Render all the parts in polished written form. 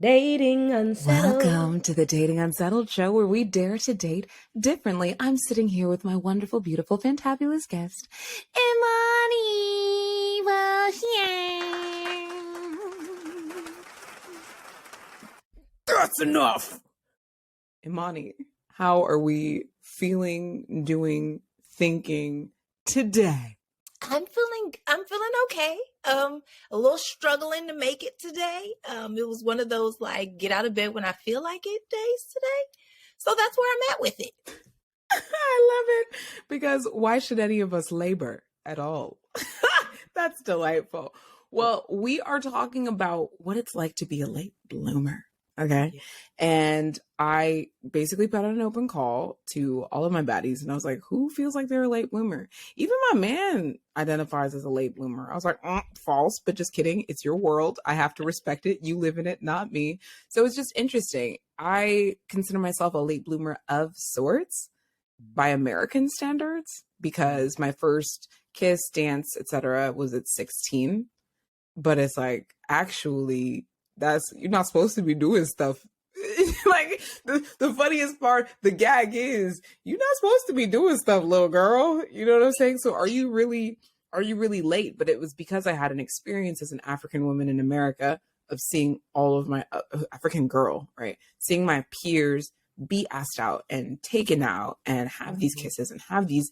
Dating Unsettled. Welcome to the Dating Unsettled show where we dare to date differently. I'm sitting here with my wonderful, beautiful, fantabulous guest, Imani Bashir. That's enough. Imani, how are we feeling, doing, thinking today? I'm feeling okay. A little struggling to make it today. It was one of those like get out of bed when I feel like it days today. So that's where I'm at with it. I love it because why should any of us labor at all? That's delightful. Well, we are talking about what it's like to be a late bloomer. Okay. Yeah. And I basically put out an open call to all of my baddies and I was like, who feels like they're a late bloomer? Even my man identifies as a late bloomer. I was like, false, but just kidding. It's your world. I have to respect it. You live in it, not me. So it's just interesting. I consider myself a late bloomer of sorts by American standards because my first kiss, dance, etc. was at 16. But it's like, actually, you're not supposed to be doing stuff. Like the funniest part, the gag is you're not supposed to be doing stuff, little girl. You know what I'm saying? So are you really late? But it was because I had an experience as an African woman in America of seeing all of my African girl, right? Seeing my peers be asked out and taken out and have these kisses and have these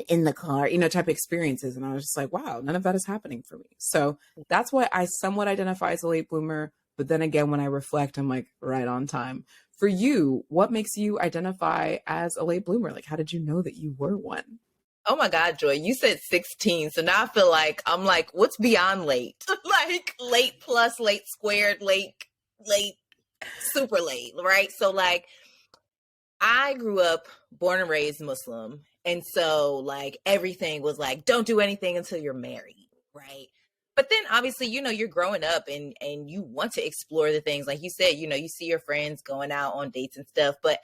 in the car, type of experiences. And I was just like, wow, none of that is happening for me. So that's why I somewhat identify as a late bloomer. But then again, when I reflect, I'm like, right on time. For you, what makes you identify as a late bloomer? Like, how did you know that you were one? Oh my God, Joy, you said 16. So now I feel like I'm like, what's beyond late? Like late plus, late squared, late, super late, right? So like, I grew up born and raised Muslim. And so like everything was like, don't do anything until you're married, right? But then obviously, you're growing up and you want to explore the things like you said, you see your friends going out on dates and stuff. But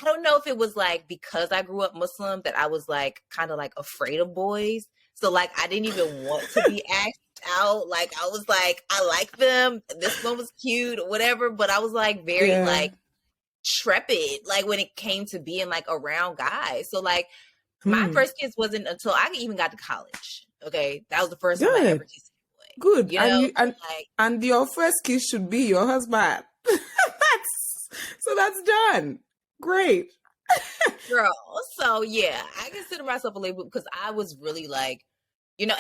I don't know if it was like because I grew up Muslim that I was like kind of like afraid of boys. So like I didn't even want to be asked out. Like I was like, I like them. This one was cute or whatever. But I was like very like trepid like when it came to being like around guys. So like my first kiss wasn't until I even got to college. Okay, that was the first time I ever kissed a boy. Good. And your first kiss should be your husband. that's done. Great. Girl. So yeah, I consider myself a late bloomer because I was really like, and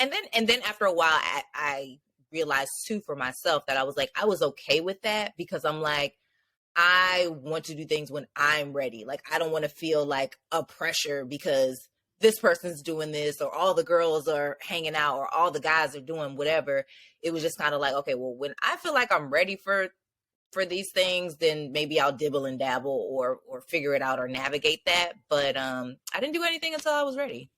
then after a while I realized too for myself that I was like I was okay with that because I'm like I want to do things when I'm ready. Like, I don't want to feel like a pressure because this person's doing this or all the girls are hanging out or all the guys are doing whatever. It was just kind of like, okay, well, when I feel like I'm ready for these things, then maybe I'll dibble and dabble or figure it out or navigate that. But I didn't do anything until I was ready.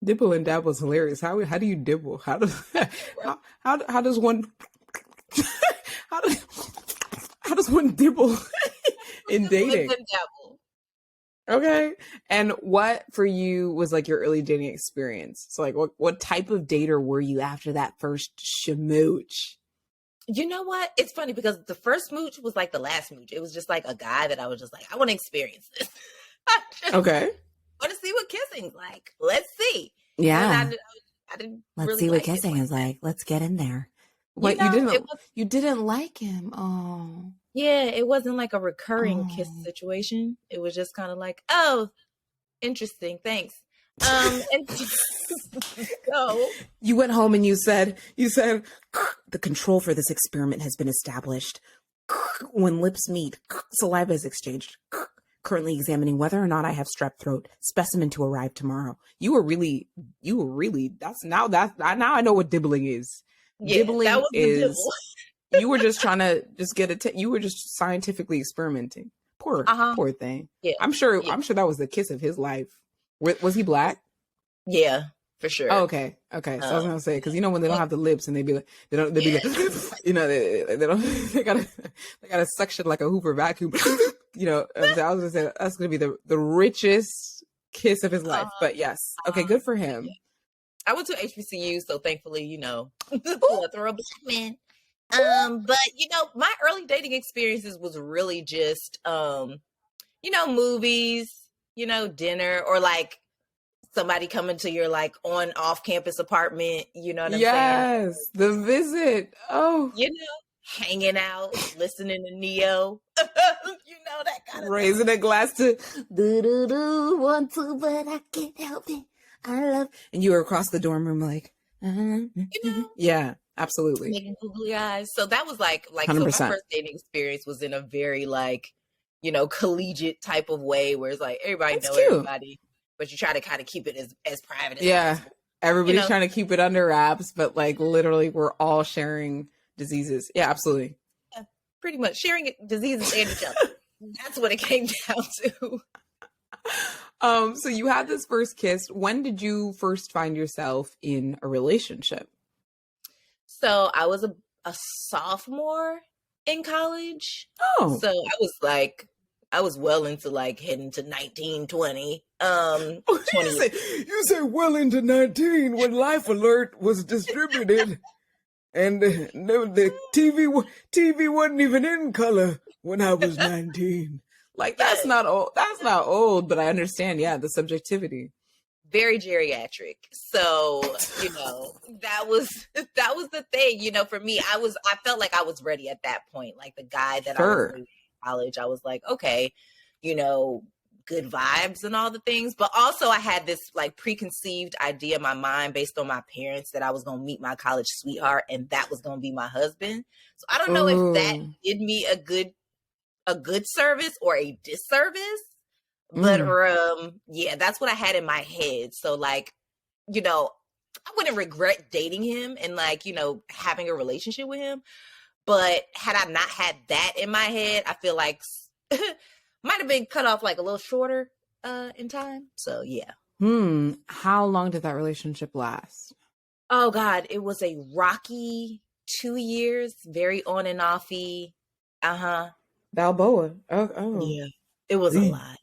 Dibble and dabble is hilarious. How do you dibble? How does one how does one dibble in dating? Okay. And what for you was like your early dating experience? So like what type of dater were you after that first schmooch? You know what? It's funny because the first mooch was like the last mooch. It was just like a guy that I was just like, I want to experience this. Okay. Want to see what kissing's like. Let's see. Yeah. I didn't Let's really see what like kissing is like. Let's get in there. What you didn't like him? Oh. Yeah, it wasn't like a recurring kiss situation. It was just kind of like, oh, interesting, thanks. And so you went home and you said, the control for this experiment has been established. When lips meet, saliva is exchanged. Currently examining whether or not I have strep throat. Specimen to arrive tomorrow. You were really. Now I know what dibbling is. Yeah, dibbling that was is. You were just trying to just get you were just scientifically experimenting. Poor thing. Yeah, I'm sure that was the kiss of his life. Was he black? Yeah, for sure. Oh, okay. So I was gonna say because when they don't have the lips and they be like they be like they don't they gotta suction like a Hoover vacuum. So I was gonna say that's gonna be the richest kiss of his life. But yes, okay, good for him. I went to HBCU, so thankfully, plethora of black men. But my early dating experiences was really just movies, dinner, or like somebody coming to your like on off campus apartment, you know what I'm saying? Yes, the visit. Oh, Hanging out, listening to Neo, that kind of raising a glass to do do do want to, but I can't help it. I love. And you were across the dorm room, like, yeah, absolutely, making googly eyes. So that was like so my 100%. first dating experience was in a very like, collegiate type of way where it's like everybody That's know cute. everybody, but you try to kind of keep it as private as Yeah, possible. everybody's trying to keep it under wraps, but like literally, we're all sharing diseases. Yeah, absolutely. Yeah, pretty much sharing diseases and each other. That's what it came down to. So you had this first kiss. When did you first find yourself in a relationship? So I was a sophomore in college. Oh, So I was well into like heading to 19, 20. 20. You say well into 19 when Life Alert was distributed, and the TV wasn't even in color when I was 19. Like that's not old. That's not old, but I understand. Yeah, the subjectivity. Very geriatric. So, that was the thing, for me. I felt like I was ready at that point. Like the guy that I was dating in college, I was like, okay, good vibes and all the things. But also I had this like preconceived idea in my mind based on my parents that I was gonna meet my college sweetheart and that was gonna be my husband. So I don't know if that did me a good service or a disservice. But yeah, that's what I had in my head. So like, I wouldn't regret dating him and like, having a relationship with him. But had I not had that in my head, I feel like might have been cut off like a little shorter in time. So yeah. How long did that relationship last? Oh God, it was a rocky 2 years, very on and offy. Balboa. Oh. Yeah. It was a lot.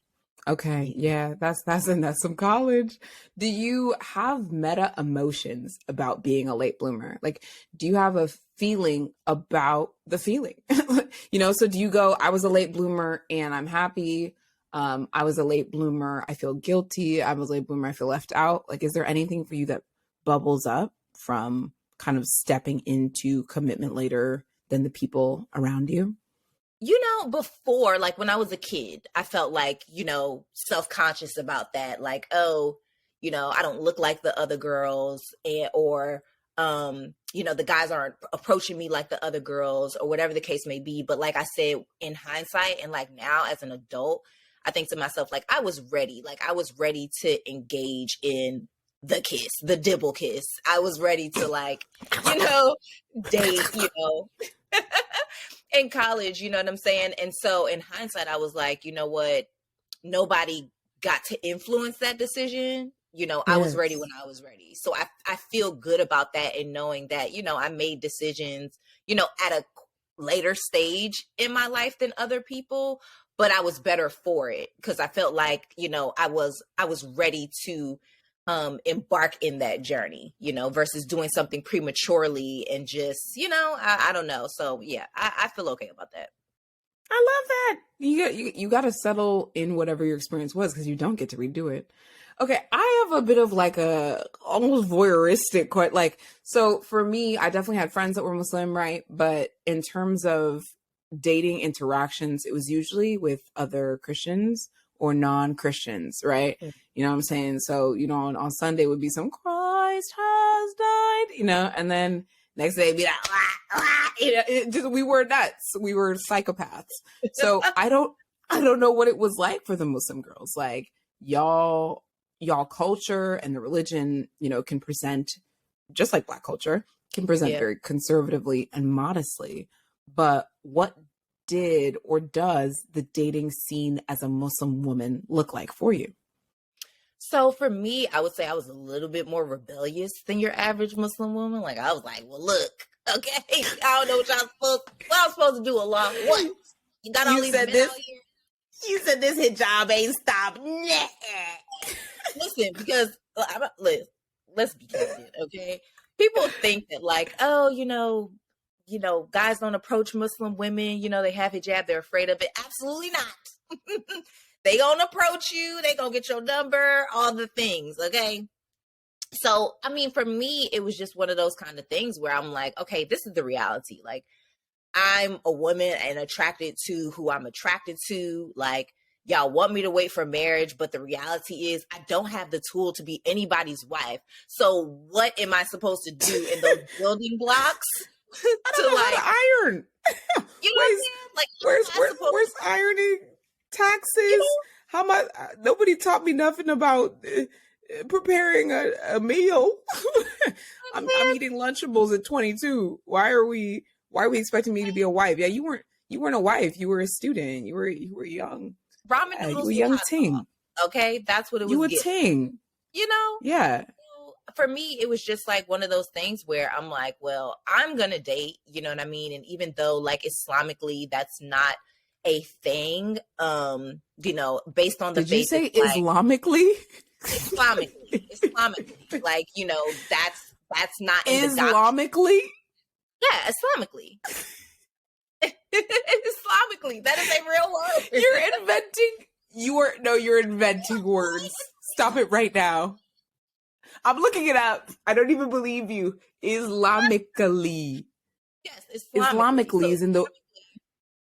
Okay, yeah, that's some college. Do you have meta emotions about being a late bloomer? Like, do you have a feeling about the feeling? So do you go, I was a late bloomer and I'm happy. I was a late bloomer, I feel guilty. I was a late bloomer, I feel left out. Like, is there anything for you that bubbles up from kind of stepping into commitment later than the people around you? Before, like when I was a kid, I felt like, self-conscious about that. Like, oh, I don't look like the other girls or, the guys aren't approaching me like the other girls or whatever the case may be. But like I said, in hindsight and like now as an adult, I think to myself, like I was ready. Like I was ready to engage in the kiss, the dibble kiss. I was ready to like, date, in college, you know what I'm saying? And so in hindsight, I was like, you know what? Nobody got to influence that decision. I was ready when I was ready. So I feel good about that and knowing that, I made decisions, at a later stage in my life than other people, but I was better for it because I felt like, I was ready to embark in that journey, versus doing something prematurely and just, I don't know. So yeah, I feel okay about that. I love that. You got to settle in whatever your experience was because you don't get to redo it. Okay, I have a bit of like a almost voyeuristic so for me, I definitely had friends that were Muslim, right? But in terms of dating interactions, it was usually with other Christians or non-Christians, right? You know what I'm saying? So, on Sunday would be some Christ has died, and then next day it'd be like, we were nuts. We were psychopaths. So I don't know what it was like for the Muslim girls. Like y'all culture and the religion, can present just like Black culture can present very conservatively and modestly. But what did or does the dating scene as a Muslim woman look like for you? So for me, I would say I was a little bit more rebellious than your average Muslim woman. Like I was like, well, look, okay, I don't know what I'm supposed to do, Allah. What? You got all these men out here? You said this hijab ain't stopped. Nah. Listen, because let's be candid, okay? People think that like, oh, guys don't approach Muslim women, they have hijab, they're afraid of it. Absolutely not. They gonna approach you, they gonna get your number, all the things, okay? So, I mean, for me, it was just one of those kind of things where I'm like, okay, this is the reality. Like, I'm a woman and attracted to who I'm attracted to. Like, y'all want me to wait for marriage, but the reality is I don't have the tool to be anybody's wife. So what am I supposed to do in those building blocks? I don't know how to iron. You know what I'm saying? Like, where's ironing? Taxes? How much? Nobody taught me nothing about preparing a meal. I'm eating Lunchables at 22. Why are we expecting me to be a wife? Yeah, you weren't a wife. You were a student. You were young. Ramen noodles. You were a young ting. Okay, that's what it was. You were ting. Yeah. For me, it was just like one of those things where I'm like, well, I'm gonna date. You know what I mean? And even though like Islamically, that's not a thing. Based on the Did you say Islamically? Islamically, like that's not in Islamically. Yeah, Islamically. Islamically, that is a real word. You're inventing words. Stop it right now. I'm looking it up. I don't even believe you. Islamically. Yes, Islamically is in the.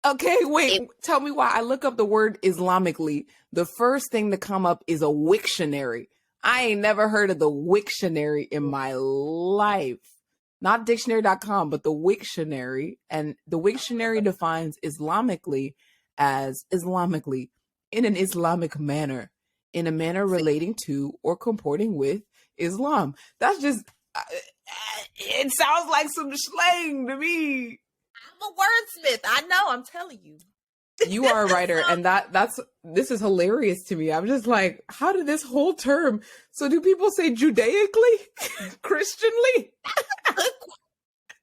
Okay, wait. Tell me why. I look up the word Islamically. The first thing to come up is a Wiktionary. I ain't never heard of the Wiktionary in my life. Not dictionary.com, but the Wiktionary. And the Wiktionary defines Islamically as Islamically in an Islamic manner, in a manner relating to or comporting with Islam. That's just, it sounds like some slang to me. I'm a wordsmith. I know, I'm telling you. You are a writer, and this is hilarious to me. I'm just like, how did this whole term? So do people say Judaically? Christianly?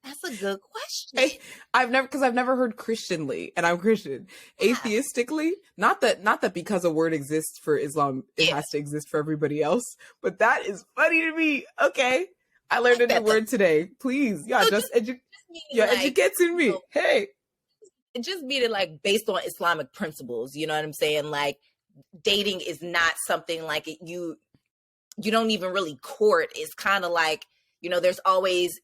That's a good question. I've never heard Christianly, and I'm Christian. Yeah. Atheistically, not that because a word exists for Islam, it has to exist for everybody else. But that is funny to me. Okay, I learned a new word today. Please, y'all educating me. Hey. It just meaning like based on Islamic principles, you know what I'm saying? Like dating is not something like you don't even really court. It's kind of like, there's always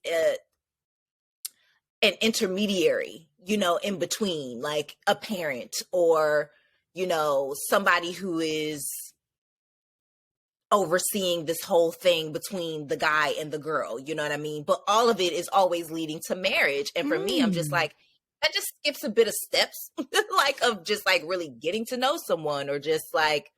an intermediary, in between, like a parent or, somebody who is overseeing this whole thing between the guy and the girl, you know what I mean? But all of it is always leading to marriage. And for me, I'm just like, that just skips a bit of steps, like of just like really getting to know someone or just like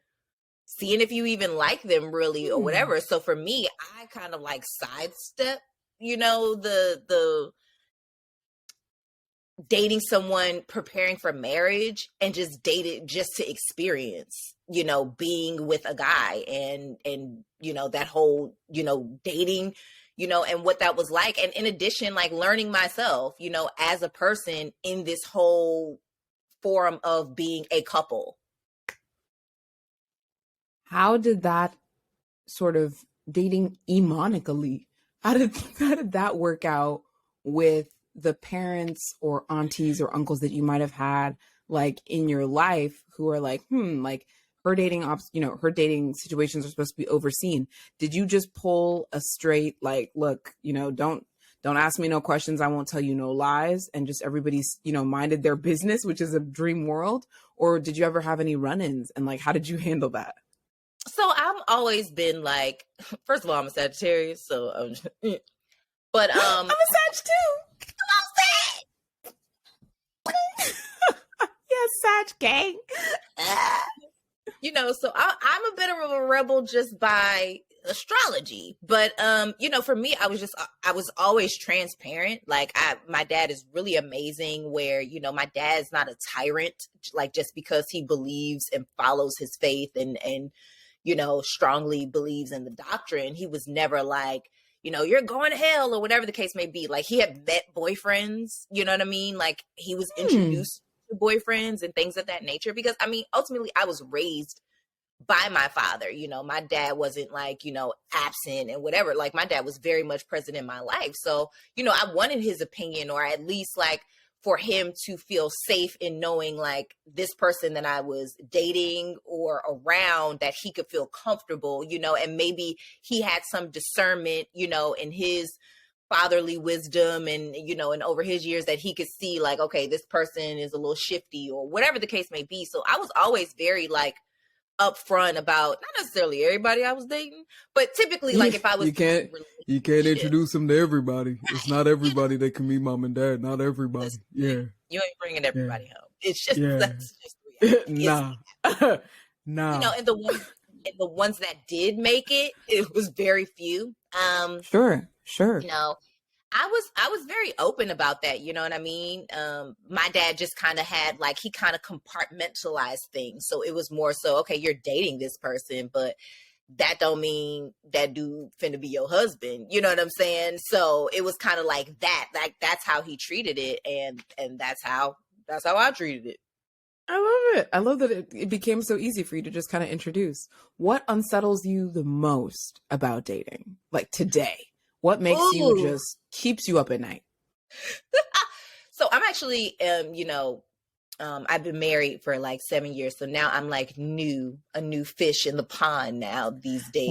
seeing if you even like them really or whatever. So for me, I kind of like sidestep, the dating someone, preparing for marriage, and just date it just to experience, being with a guy and that whole, dating, and what that was like. And in addition, like learning myself, as a person in this whole forum of being a couple. How did that sort of dating imanically, how did that work out with the parents or aunties or uncles that you might have had like in your life who are like, like her dating her dating situations are supposed to be overseen? Did you just pull a straight, like, look, don't ask me no questions, I won't tell you no lies, and just everybody's, minded their business, which is a dream world? Or did you ever have any run-ins, and like, how did you handle that? So I've always been like, first of all, I'm a Sagittarius, so but I'm a Sag too. Yes, Sag gang. So I'm a bit of a rebel just by astrology, but for me, I was always transparent. Like my dad is really amazing where, my dad's not a tyrant, like just because he believes and follows his faith and strongly believes in the doctrine. He was never like, you're going to hell or whatever the case may be. Like he had met boyfriends, you know what I mean? Like he was introduced to boyfriends and things of that nature, because I mean, ultimately I was raised by my father. You know, my dad wasn't like, you know, absent and whatever. Like my dad was very much present in my life. So, you know, I wanted his opinion, or at least like for him to feel safe in knowing like this person that I was dating or around, that he could feel comfortable, you know, and maybe he had some discernment, you know, in his fatherly wisdom and, you know, and over his years that he could see like, okay, this person is a little shifty or whatever the case may be. So I was always very like upfront about not necessarily everybody I was dating, but typically like if I was you can't introduce them to everybody. It's not everybody that can meet mom and dad. Not everybody. Yeah, you ain't bringing everybody home. It's just that's just nah. Nah. You know, and the ones that did make it, it was very few. Sure. You know, I was very open about that, you know what I mean? My dad just kind of had like, he kind of compartmentalized things. So it was more so, okay, you're dating this person, but that don't mean that dude finna be your husband. You know what I'm saying? So it was kind of like that. Like that's how he treated it, and that's how I treated it. I love it. I love that it became so easy for you to just kind of introduce. What unsettles you the most about dating? Like today? What makes you just keeps you up at night? So I'm actually, you know, I've been married for like 7 years. So now I'm like a new fish in the pond now these days.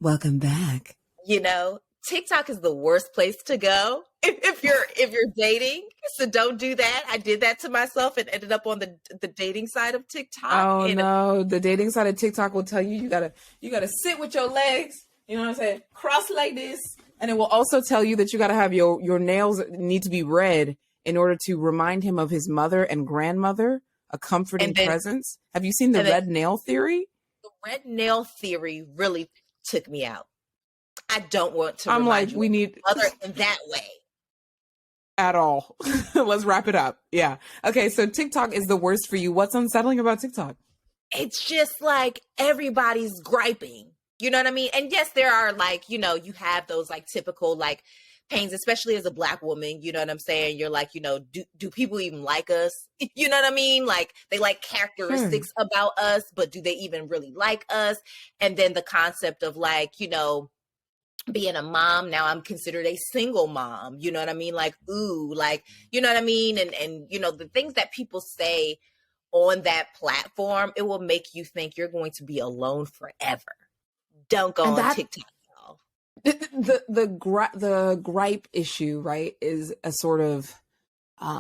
Welcome back. You know, TikTok is the worst place to go if you're dating. So don't do that. I did that to myself and ended up on the dating side of TikTok. Oh no, the dating side of TikTok will tell you gotta sit with your legs. You know what I'm saying? Cross like this. And it will also tell you that you got to have your nails need to be red in order to remind him of his mother and grandmother, a comforting presence. Have you seen the red nail theory? The red nail theory really took me out. I don't want to. I'm like, we need mother in that way at all. Let's wrap it up. Yeah. Okay. So TikTok is the worst for you. What's unsettling about TikTok? It's just like everybody's griping. You know what I mean? And yes, there are like, you know, you have those like typical like pains, especially as a Black woman. You know what I'm saying? You're like, you know, do people even like us? You know what I mean? Like they like characteristics about us, but do they even really like us? And then the concept of like, you know, being a mom, now I'm considered a single mom. You know what I mean? Like, ooh, like, you know what I mean? And you know, the things that people say on that platform, it will make you think you're going to be alone forever. Don't go on TikTok, y'all. The gripe issue, right, is a sort of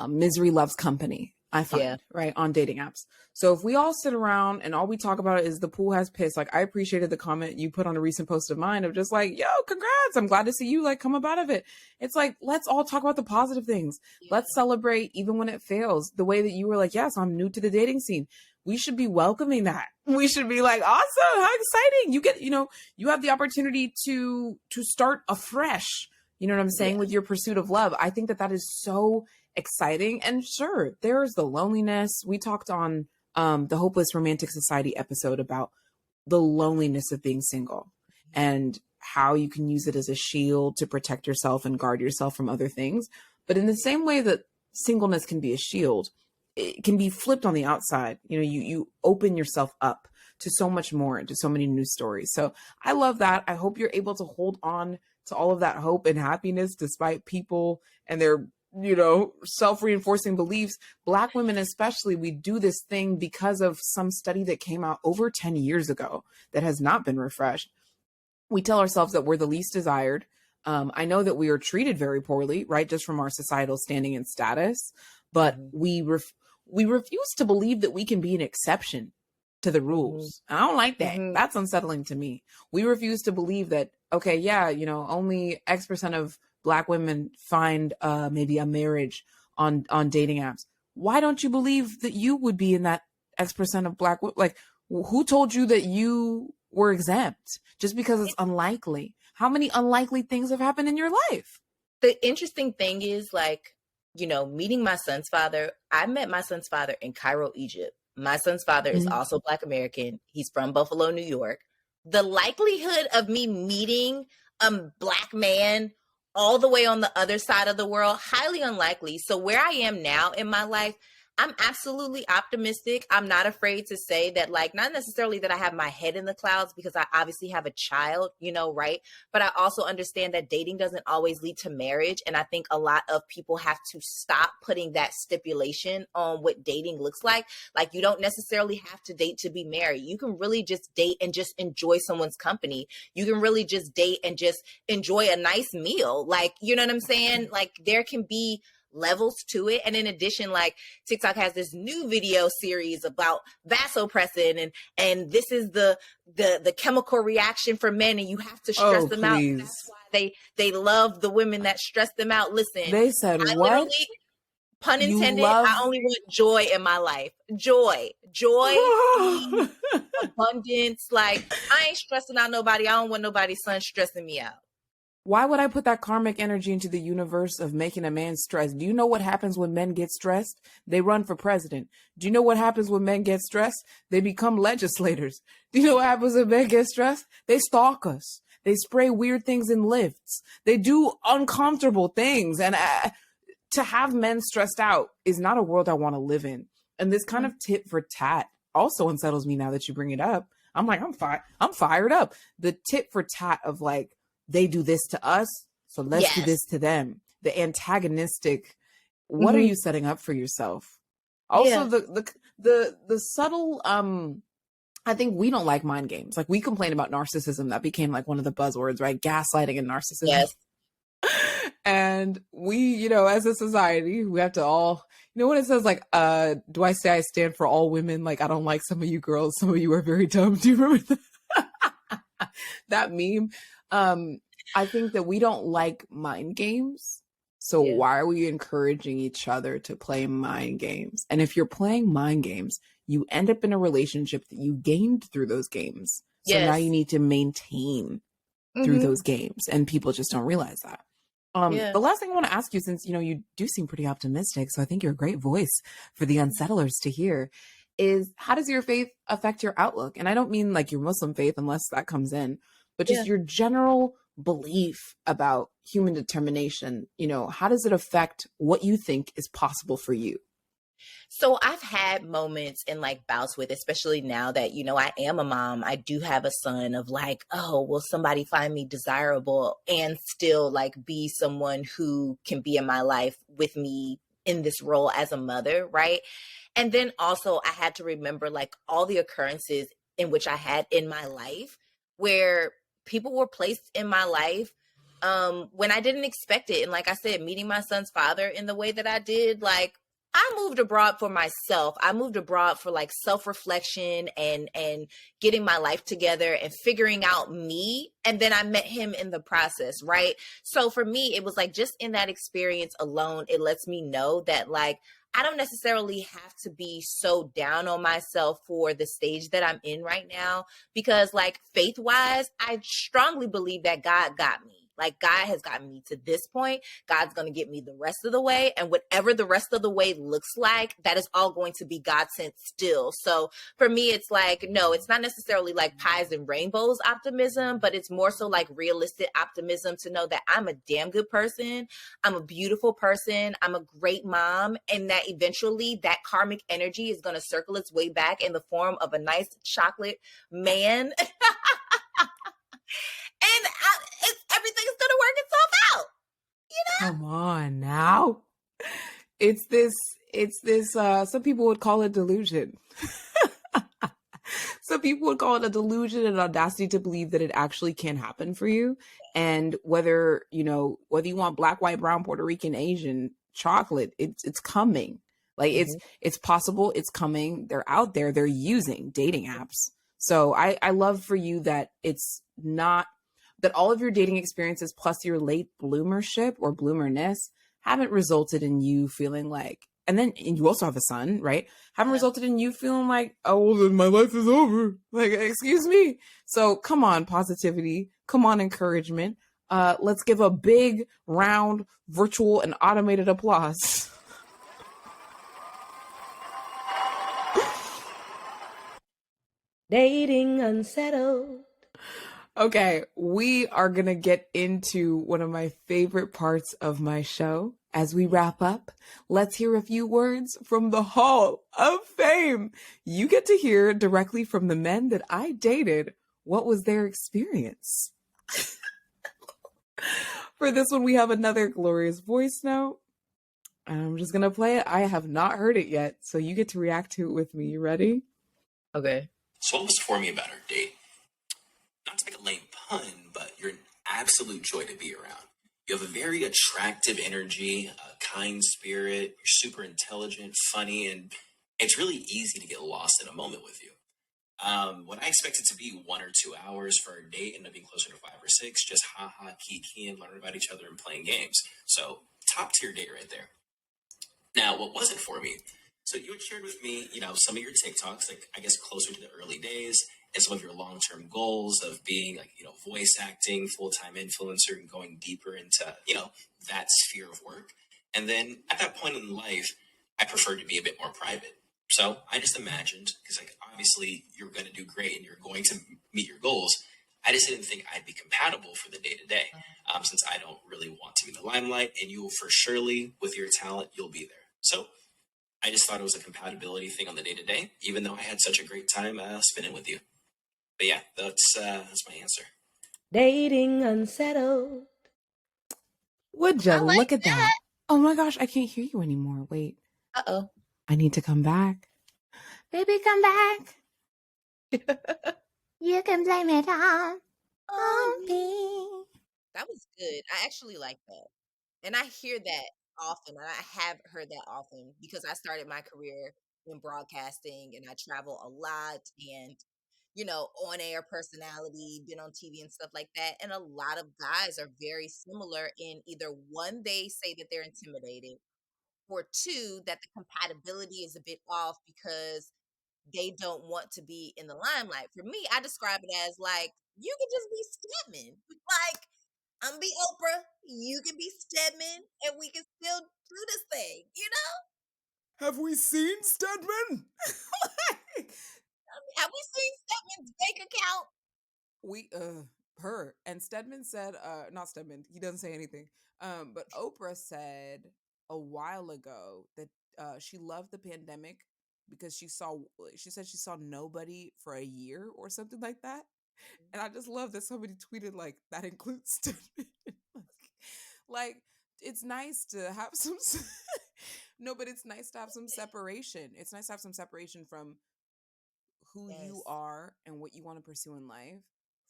misery loves company, I find, right, on dating apps. So if we all sit around and all we talk about is the pool has piss, like I appreciated the comment you put on a recent post of mine of just like, yo, congrats, I'm glad to see you like come up out of it. It's like, let's all talk about the positive things. Let's celebrate even when it fails. The way that you were like, yes, I'm new to the dating scene. We should be welcoming that. We should be like, awesome, how exciting. You get, you know, you have the opportunity to start afresh. You know what I'm saying? With your pursuit of love. I think that is so exciting. And sure, there's the loneliness. We talked on the Hopeless Romantic Society episode about the loneliness of being single and how you can use it as a shield to protect yourself and guard yourself from other things. But in the same way that singleness can be a shield, it can be flipped on the outside. You know, you open yourself up to so much more and to so many new stories. So I love that. I hope you're able to hold on to all of that hope and happiness despite people and their, you know, self-reinforcing beliefs. Black women especially, we do this thing because of some study that came out over 10 years ago that has not been refreshed. We tell ourselves that we're the least desired. I know that we are treated very poorly, right? Just from our societal standing and status, but we refuse to believe that we can be an exception to the rules. I don't like that. That's unsettling to me. We refuse to believe that, okay, yeah, you know, only X% of Black women find maybe a marriage on dating apps. Why don't you believe that you would be in that X% of Black women? Like, who told you that you were exempt just because it's unlikely? How many unlikely things have happened in your life? The interesting thing is, like, you know, meeting my son's father, I met my son's father in Cairo, Egypt. My son's father is also Black American. He's from Buffalo, New York. The likelihood of me meeting a Black man all the way on the other side of the world, highly unlikely. So where I am now in my life, I'm absolutely optimistic. I'm not afraid to say that, like, not necessarily that I have my head in the clouds because I obviously have a child, you know, right? But I also understand that dating doesn't always lead to marriage. And I think a lot of people have to stop putting that stipulation on what dating looks like. Like, you don't necessarily have to date to be married. You can really just date and just enjoy someone's company. You can really just date and just enjoy a nice meal. Like, you know what I'm saying? Like, there can be levels to it. And in addition, like, TikTok has this new video series about vasopressin, and this is the chemical reaction for men, and you have to stress them out. That's why they love the women that stress them out. Listen, they said, I what? literally, pun intended, I only want joy in my life. Joy, peace, abundance. Like, I ain't stressing out nobody. I don't want nobody's son stressing me out. Why would I put that karmic energy into the universe of making a man stressed? Do you know what happens when men get stressed? They run for president. Do you know what happens when men get stressed? They become legislators. Do you know what happens when men get stressed? They stalk us. They spray weird things in lifts. They do uncomfortable things. And to have men stressed out is not a world I want to live in. And this kind of tit for tat also unsettles me now that you bring it up. I'm like, I'm fired up. The tit for tat of like, they do this to us, so let's do this to them. The antagonistic. What are you setting up for yourself? Also, the subtle. I think we don't like mind games. Like, we complain about narcissism. That became like one of the buzzwords, right? Gaslighting and narcissism. Yes. And we, you know, as a society, we have to all, you know, when it says like, do I say I stand for all women? Like, I don't like some of you girls. Some of you are very dumb. Do you remember that? That meme? I think that we don't like mind games. So why are we encouraging each other to play mind games? And if you're playing mind games, you end up in a relationship that you gained through those games. So now you need to maintain through those games. And people just don't realize that. The last thing I want to ask you, since, you know, you do seem pretty optimistic, so I think you're a great voice for the unsettlers to hear, is how does your faith affect your outlook? And I don't mean like your Muslim faith, unless that comes in, but just your general belief about human determination. You know, how does it affect what you think is possible for you? So I've had moments and like bouts with, especially now that, you know, I am a mom, I do have a son, of like, oh, will somebody find me desirable and still like be someone who can be in my life with me in this role as a mother, right? And then also I had to remember like all the occurrences in which I had in my life where people were placed in my life when I didn't expect it. And like I said, meeting my son's father in the way that I did, like, I moved abroad for myself. I moved abroad for like self-reflection and getting my life together and figuring out me. And then I met him in the process, right? So for me, it was like just in that experience alone, it lets me know that like, I don't necessarily have to be so down on myself for the stage that I'm in right now, because like faith-wise, I strongly believe that God got me. Like, God has gotten me to this point. God's going to get me the rest of the way. And whatever the rest of the way looks like, that is all going to be God sent still. So for me, it's like, no, it's not necessarily like pies and rainbows optimism, but it's more so like realistic optimism to know that I'm a damn good person. I'm a beautiful person. I'm a great mom. And that eventually that karmic energy is going to circle its way back in the form of a nice chocolate man. And everything's gonna work itself out, you know? Come on now. It's this, some people would call it delusion. Some people would call it a delusion and audacity to believe that it actually can happen for you. And whether you want black, white, brown, Puerto Rican, Asian, chocolate, it's coming. Like it's possible, it's coming. They're out there, they're using dating apps. So I love for you that it's not, that all of your dating experiences plus your late bloomership or bloomerness haven't resulted in you feeling like, and you also have a son, right? Haven't resulted in you feeling like, oh, well, then my life is over. Like, excuse me. So come on, positivity. Come on, encouragement. Let's give a big, round, virtual, and automated applause. Dating Unsettled. Okay, we are going to get into one of my favorite parts of my show, As we wrap up, let's hear a few words from the Hall of Fame. You get to hear directly from the men that I dated. What was their experience? For this one, we have another glorious voice note. I'm just going to play it. I have not heard it yet, so you get to react to it with me. You ready? Okay. So what was for me about our date? Not to make a lame pun, but you're an absolute joy to be around. You have a very attractive energy, a kind spirit, you're super intelligent, funny, and it's really easy to get lost in a moment with you. When I expected to be 1 or 2 hours for a date, ended up being closer to 5 or 6, just ha-ha, kiki, and learning about each other and playing games. So, top tier date right there. Now, what wasn't for me? So you had shared with me, some of your TikToks, like I guess closer to the early days, and some of your long-term goals of being like, voice acting, full-time influencer, and going deeper into, that sphere of work. And then at that point in life, I preferred to be a bit more private. So I just imagined, because like obviously you're going to do great and you're going to meet your goals. I just didn't think I'd be compatible for the day to day, since I don't really want to be in the limelight, and you will for surely, with your talent, you'll be there. So I just thought it was a compatibility thing on the day to day, even though I had such a great time spinning with you. But yeah, that's my answer. Dating Unsettled. Would you I like look at that? that. Oh my gosh, I can't hear you anymore. Wait, Uh-oh. I need to come back. Baby, come back. You can blame it on me. That was good. I actually like that. And I hear that often. And I have heard that often because I started my career in broadcasting and I travel a lot and, on air personality, been on TV and stuff like that. And a lot of guys are very similar in either one, they say that they're intimidated, or two, that the compatibility is a bit off because they don't want to be in the limelight. For me, I describe it as like, you can just be Stedman. Like, I'm be Oprah, you can be Stedman, and we can still do this thing, Have we seen Stedman? Have we seen Stedman's bank account? We her and Stedman said not Stedman, he doesn't say anything. But Oprah said a while ago that she loved the pandemic because she said she saw nobody for a year or something like that. And I just love that somebody tweeted like that includes Stedman. like it's nice to have some no, but it's nice to have some separation. It's nice to have some separation from who you Yes. are and what you want to pursue in life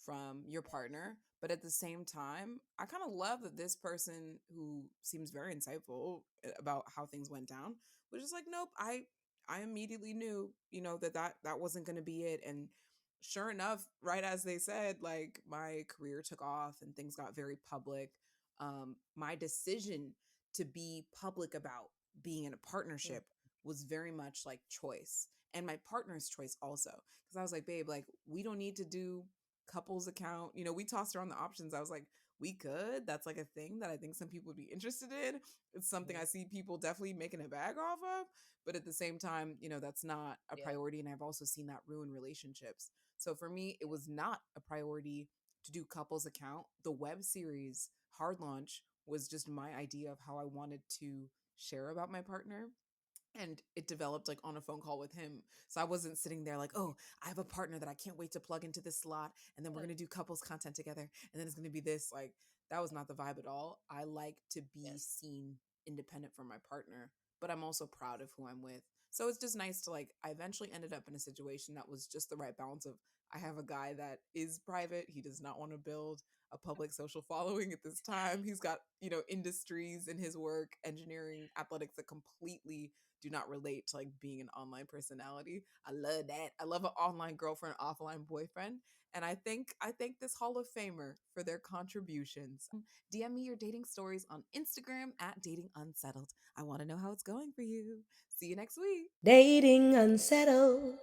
from your partner. But at the same time, I kind of love that this person who seems very insightful about how things went down was just like, nope, I immediately knew, that wasn't going to be it. And sure enough, right as they said, like my career took off and things got very public. My decision to be public about being in a partnership was very much like choice, and my partner's choice also, because I was like, babe, like we don't need to do couples account. We tossed around the options. I was like, we could. That's like a thing that I think some people would be interested in. It's something I see people definitely making a bag off of, but at the same time, that's not a priority, and I've also seen that ruin relationships. So for me, it was not a priority to do couples account. The web series Hard Launch was just my idea of how I wanted to share about my partner, and it developed like on a phone call with him. So I wasn't sitting there like, oh, I have a partner that I can't wait to plug into this slot, and then we're going to do couples content together, and then it's going to be this. Like, that was not the vibe at all. I like to be seen independent from my partner, but I'm also proud of who I'm with. So it's just nice to like, I eventually ended up in a situation that was just the right balance of, I have a guy that is private. He does not want to build a public social following at this time. He's got, industries in his work, engineering, athletics, that completely do not relate to like being an online personality. I love that. I love an online girlfriend, offline boyfriend. And I thank this Hall of Famer for their contributions. DM me your dating stories on Instagram at Dating Unsettled. I want to know how it's going for you. See you next week. Dating Unsettled.